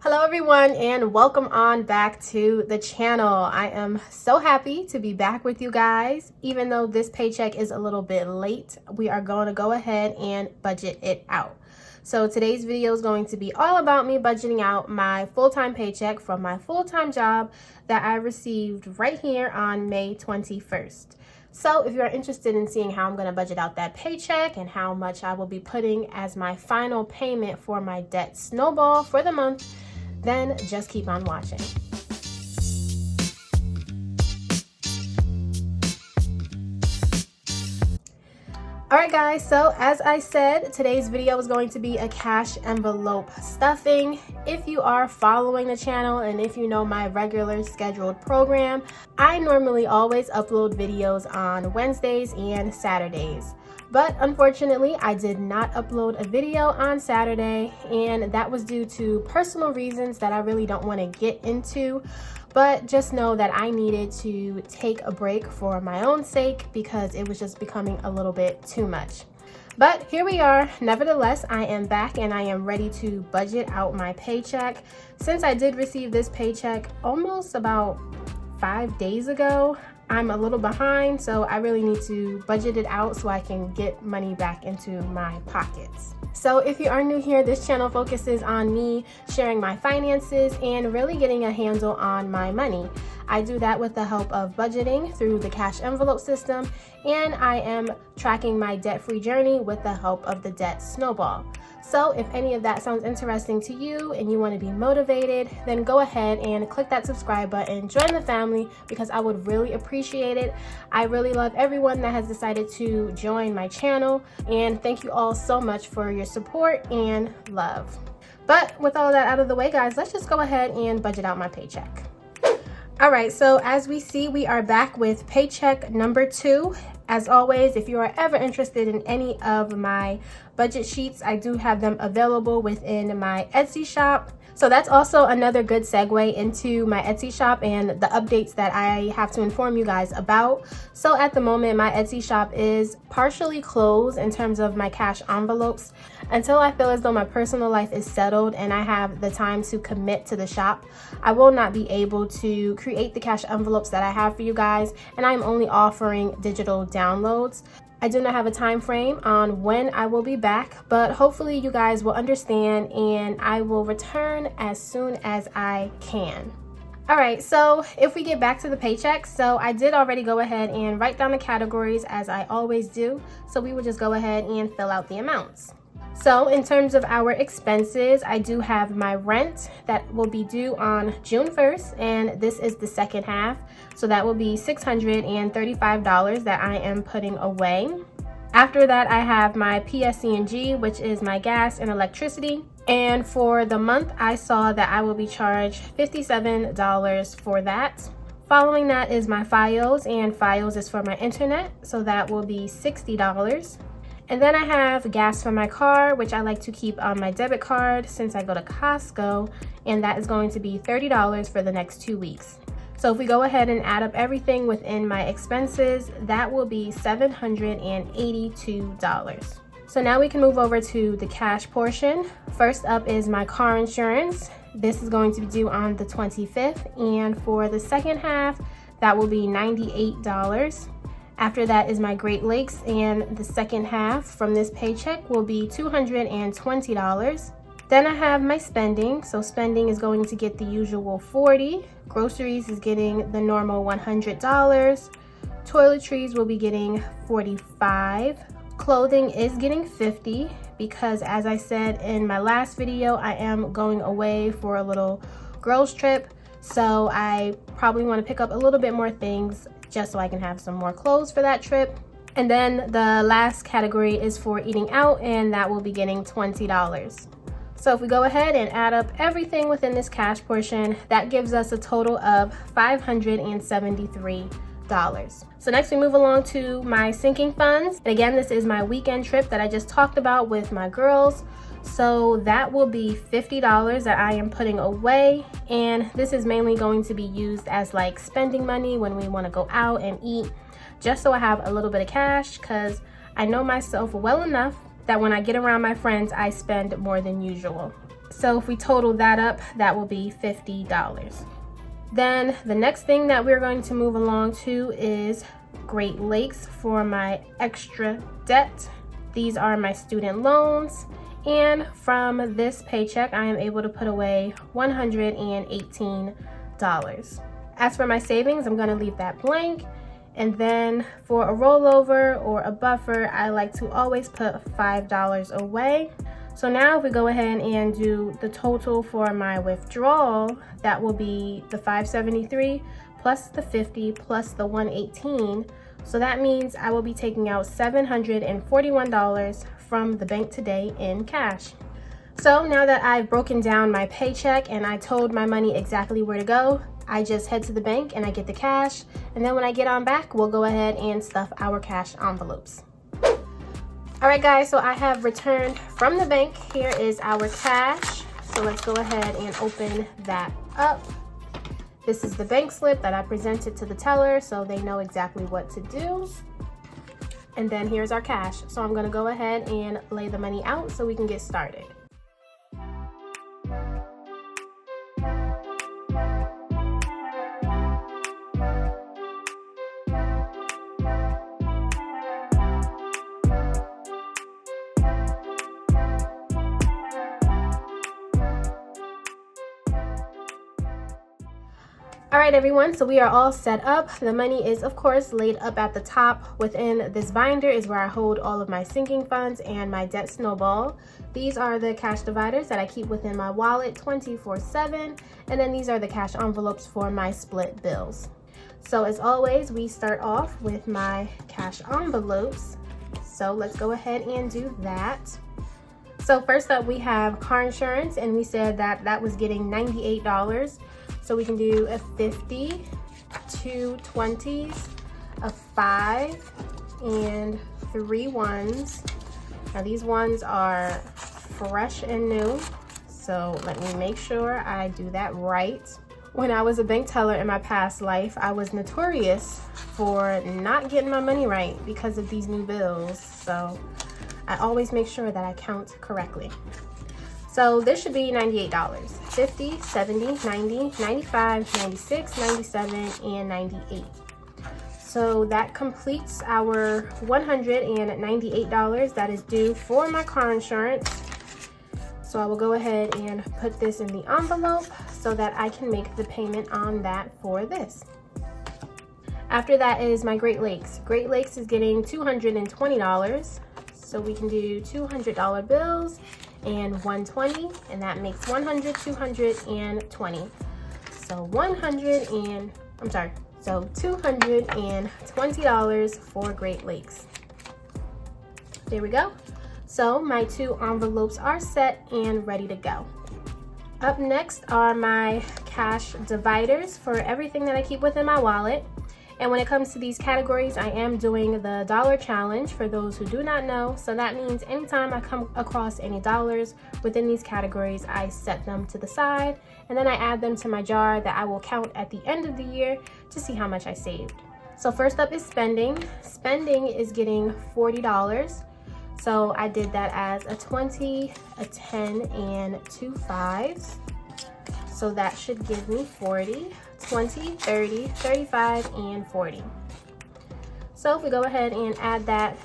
Hello everyone and welcome on back to the channel. I am so happy to be back with you guys. Even though this paycheck is a little bit late, we are going to go ahead and budget it out. So today's video is going to be all about me budgeting out my full-time paycheck from my full-time job that I received right here on May 21st. So if you're interested in seeing how I'm going to budget out that paycheck and how much I will be putting as my final payment for my debt snowball for the month, then just keep on watching. Alright guys, so as I said, today's video is going to be a cash envelope stuffing. If you are following the channel and if you know my regular scheduled program, I normally always upload videos on Wednesdays and Saturdays. But unfortunately, I did not upload a video on Saturday, and that was due to personal reasons that I really don't want to get into. But just know that I needed to take a break for my own sake because it was just becoming a little bit too much. But here we are. Nevertheless, I am back and I am ready to budget out my paycheck. Since I did receive this paycheck almost about 5 days ago, I'm a little behind, so I really need to budget it out so I can get money back into my pockets. So if you are new here, this channel focuses on me sharing my finances and really getting a handle on my money. I do that with the help of budgeting through the cash envelope system, and I am tracking my debt-free journey with the help of the debt snowball. So if any of that sounds interesting to you and you want to be motivated, then go ahead and click that subscribe button, join the family, because I would really appreciate it. I really love everyone that has decided to join my channel, and thank you all so much for your support and love. But with all that out of the way, guys, let's just go ahead and budget out my paycheck. Alright, so as we see, we are back with paycheck number 2. As always, if you are ever interested in any of my budget sheets, I do have them available within my Etsy shop. So that's also another good segue into my Etsy shop and the updates that I have to inform you guys about. So at the moment, my Etsy shop is partially closed in terms of my cash envelopes. Until I feel as though my personal life is settled and I have the time to commit to the shop, I will not be able to create the cash envelopes that I have for you guys, and I'm only offering digital downloads. I do not have a time frame on when I will be back, but hopefully you guys will understand and I will return as soon as I can. Alright, so if we get back to the paycheck, so I did already go ahead and write down the categories as I always do, so we will just go ahead and fill out the amounts. So in terms of our expenses, I do have my rent that will be due on June 1st, and this is the second half. So that will be $635 that I am putting away. After that, I have my PSC&G, which is my gas and electricity. And for the month, I saw that I will be charged $57 for that. Following that is my FiOS, and FiOS is for my internet, so that will be $60. And then I have gas for my car, which I like to keep on my debit card since I go to Costco, and that is going to be $30 for the next 2 weeks. So if we go ahead and add up everything within my expenses, that will be $782. So now we can move over to the cash portion. First up is my car insurance. This is going to be due on the 25th, and for the second half, that will be $98. After that is my Great Lakes, and the second half from this paycheck will be $220. Then I have my spending. So spending is going to get the usual $40. Groceries is getting the normal $100. Toiletries will be getting $45. Clothing is getting $50 because, as I said in my last video, I am going away for a little girls trip. So I probably want to pick up a little bit more things just so I can have some more clothes for that trip. And then the last category is for eating out, and that will be getting $20. So if we go ahead and add up everything within this cash portion, that gives us a total of $573. So next we move along to my sinking funds. And again, this is my weekend trip that I just talked about with my girls. So that will be $50 that I am putting away, and this is mainly going to be used as like spending money when we want to go out and eat, just so I have a little bit of cash, because I know myself well enough that when I get around my friends, I spend more than usual. So if we total that up, that will be $50. Then the next thing that we're going to move along to is Great Lakes for my extra debt. These are my student loans, and from this paycheck I am able to put away $118. As for my savings, I'm going to leave that blank, and then for a rollover or a buffer, I like to always put $5 away. So now if we go ahead and do the total for my withdrawal, that will be the $573 plus the $50 plus the $118. So that means I will be taking out $741 from the bank today in cash. So now that I've broken down my paycheck and I told my money exactly where to go, I just head to the bank and I get the cash. And then when I get on back, we'll go ahead and stuff our cash envelopes. All right, guys, so I have returned from the bank. Here is our cash. So let's go ahead and open that up. This is the bank slip that I presented to the teller so they know exactly what to do. And then here's our cash. So I'm gonna go ahead and lay the money out so we can get started. All right, everyone, so we are all set up. The money is, of course, laid up at the top. Within this binder is where I hold all of my sinking funds and my debt snowball. These are the cash dividers that I keep within my wallet 24/7. And then these are the cash envelopes for my split bills. So as always, we start off with my cash envelopes. So let's go ahead and do that. So first up, we have car insurance, and we said that that was getting $98. So we can do a 50, 2 20s, a 5, and 3 1s. Now these ones are fresh and new, so let me make sure I do that right. When I was a bank teller in my past life, I was notorious for not getting my money right because of these new bills. So I always make sure that I count correctly. So this should be $98. 50, 70, 90, 95, 96, 97, and 98. So that completes our $198 that is due for my car insurance. So I will go ahead and put this in the envelope so that I can make the payment on that for this. After that is my Great Lakes. Great Lakes is getting $220. So we can do $200 bills and 120, and that makes 100, 220. So $220 for Great Lakes. There we go. So my 2 envelopes are set and ready to go. Up next are my cash dividers for everything that I keep within my wallet. And when it comes to these categories, I am doing the dollar challenge for those who do not know. So that means anytime I come across any dollars within these categories, I set them to the side and then I add them to my jar that I will count at the end of the year to see how much I saved. So first up is spending. Spending is getting $40. So I did that as a 20, a 10, and 2 5s. So that should give me 40. 20, 30, 35, and 40. So if we go ahead and add that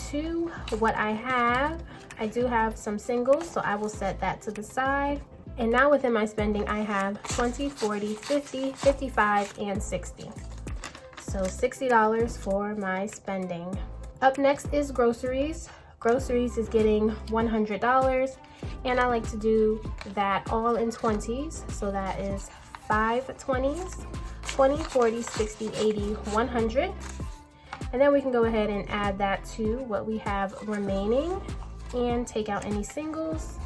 to what I have, I do have some singles, so I will set that to the side. And now within my spending, I have 20, 40, 50, 55, and 60. So $60 for my spending. Up next is groceries. Groceries is getting $100, and I like to do that all in 20s, so that is 5 20s, 20, 40, 60, 80, 100. And then we can go ahead and add that to what we have remaining and take out any singles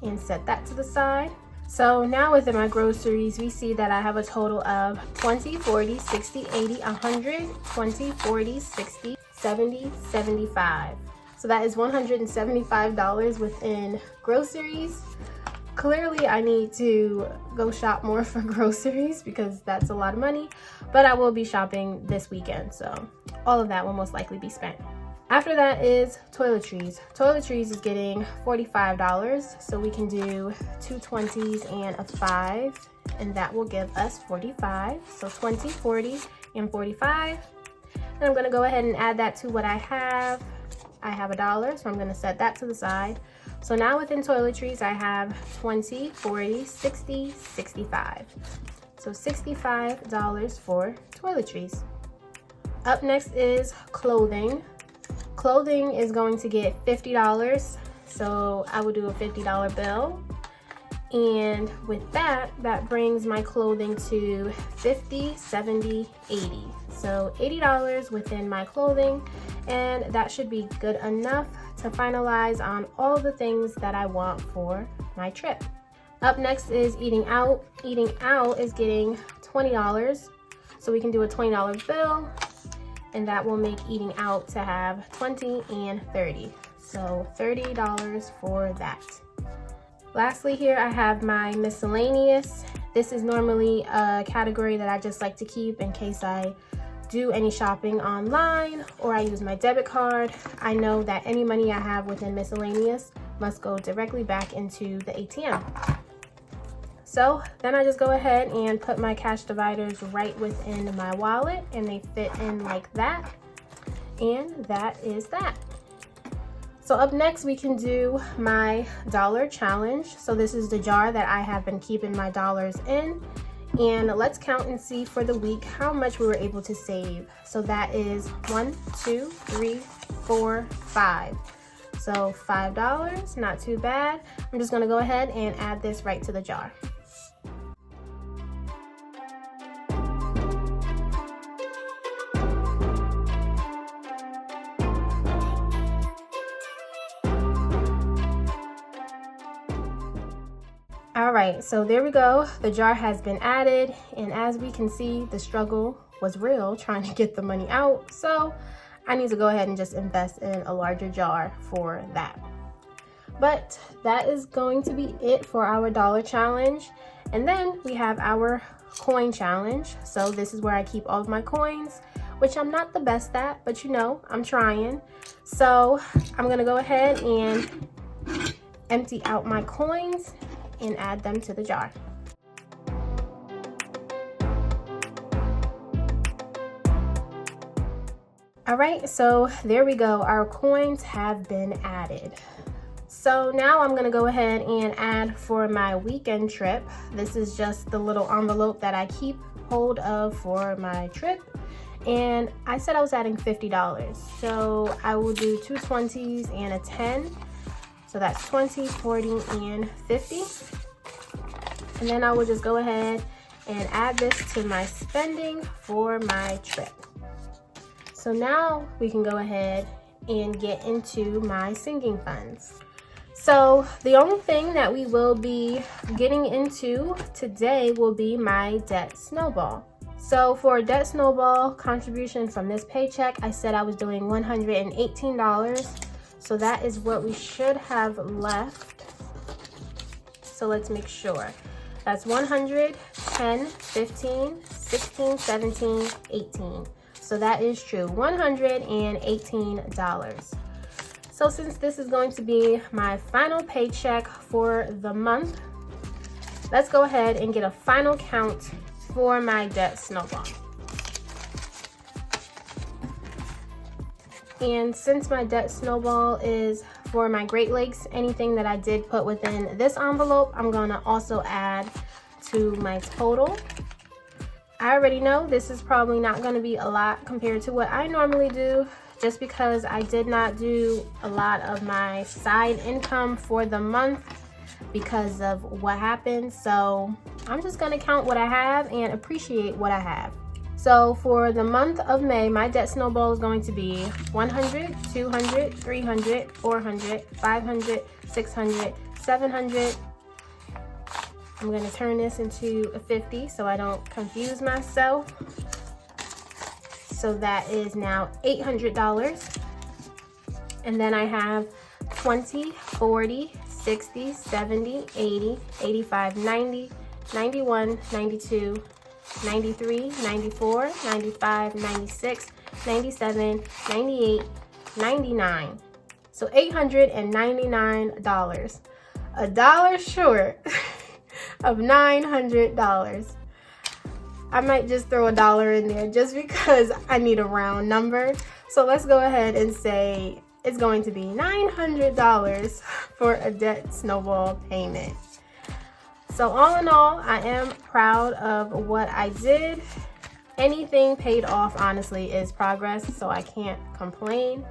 and set that to the side. So now within my groceries, we see that I have a total of 20, 40, 60, 80, 100, 20, 40, 60, 70, 75. So that is $175 within groceries. Clearly, I need to go shop more for groceries because that's a lot of money, but I will be shopping this weekend, so all of that will most likely be spent. After that is toiletries. Toiletries is getting $45, so we can do 2 20s and a 5, and that will give us 45. So 20, 40, and 45. And I'm gonna go ahead and add that to what I have. I have $1, so I'm gonna set that to the side. So now within toiletries, I have 20, 40, 60, 65. So $65 for toiletries. Up next is clothing. Clothing is going to get $50, so I will do a $50 bill. And with that, that brings my clothing to 50, 70, 80. So $80 within my clothing, and that should be good enough to finalize on all the things that I want for my trip. Up next is eating out. Eating out is getting $20, so we can do a $20 bill, and that will make eating out to have 20 and 30. So $30 for that. Lastly here, I have my miscellaneous. This is normally a category that I just like to keep in case I do any shopping online or I use my debit card. I know that any money I have within miscellaneous must go directly back into the ATM. So then I just go ahead and put my cash dividers right within my wallet, and they fit in like that. And that is that. So up next we can do my dollar challenge. So this is the jar that I have been keeping my dollars in. And let's count and see for the week how much we were able to save. So that is 1, 2, 3, 4, 5. So $5, not too bad. I'm just gonna go ahead and add this right to the jar. All right, so there we go. The jar has been added, and as we can see, the struggle was real trying to get the money out. So I need to go ahead and just invest in a larger jar for that. But that is going to be it for our dollar challenge. And then we have our coin challenge. So this is where I keep all of my coins, which I'm not the best at, but you know, I'm trying. So I'm gonna go ahead and empty out my coins and add them to the jar. All right, so there we go. Our coins have been added. So now I'm gonna go ahead and add for my weekend trip. This is just the little envelope that I keep hold of for my trip. And I said I was adding $50. So I will do 2 20s and a 10. So that's 20, 40, and 50. And then I will just go ahead and add this to my spending for my trip. So now we can go ahead and get into my sinking funds. So the only thing that we will be getting into today will be my debt snowball. So for a debt snowball contribution from this paycheck, I said I was doing $118. So that is what we should have left. So let's make sure. That's 100, 10, 15, 16, 17, 18. So that is true, $118. So since this is going to be my final paycheck for the month, let's go ahead and get a final count for my debt snowball. And since my debt snowball is for my Great Lakes, anything that I did put within this envelope, I'm gonna also add to my total. I already know this is probably not gonna be a lot compared to what I normally do, just because I did not do a lot of my side income for the month because of what happened. So I'm just gonna count what I have and appreciate what I have. So for the month of May, my debt snowball is going to be 100, 200, 300, 400, 500, 600, 700. I'm going to turn this into a 50 so I don't confuse myself. So that is now $800. And then I have 20, 40, 60, 70, 80, 85, 90, 91, 92, 93, 94, 95, 96, 97, 98, $899. So $899. $1 short of $900. I might just throw $1 in there just because I need a round number. So let's go ahead and say it's going to be $900 for a debt snowball payment. So all in all, I am proud of what I did. Anything paid off, honestly, is progress, so I can't complain.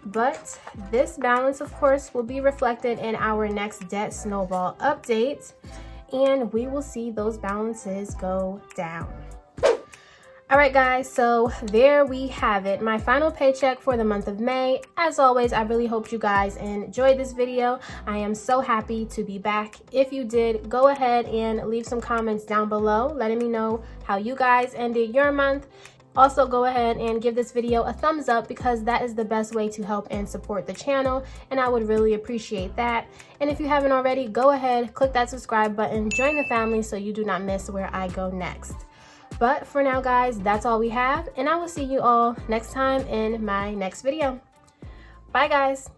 But this balance, of course, will be reflected in our next debt snowball update, and we will see those balances go down. All right, guys, so there we have it, my final paycheck for the month of May. As always, I really hope you guys enjoyed this video. I am so happy to be back. If you did, go ahead and leave some comments down below, letting me know how you guys ended your month. Also, go ahead and give this video a thumbs up because that is the best way to help and support the channel, and I would really appreciate that. And if you haven't already, go ahead, click that subscribe button, join the family so you do not miss where I go next. But for now, guys, that's all we have, and I will see you all next time in my next video. Bye, guys.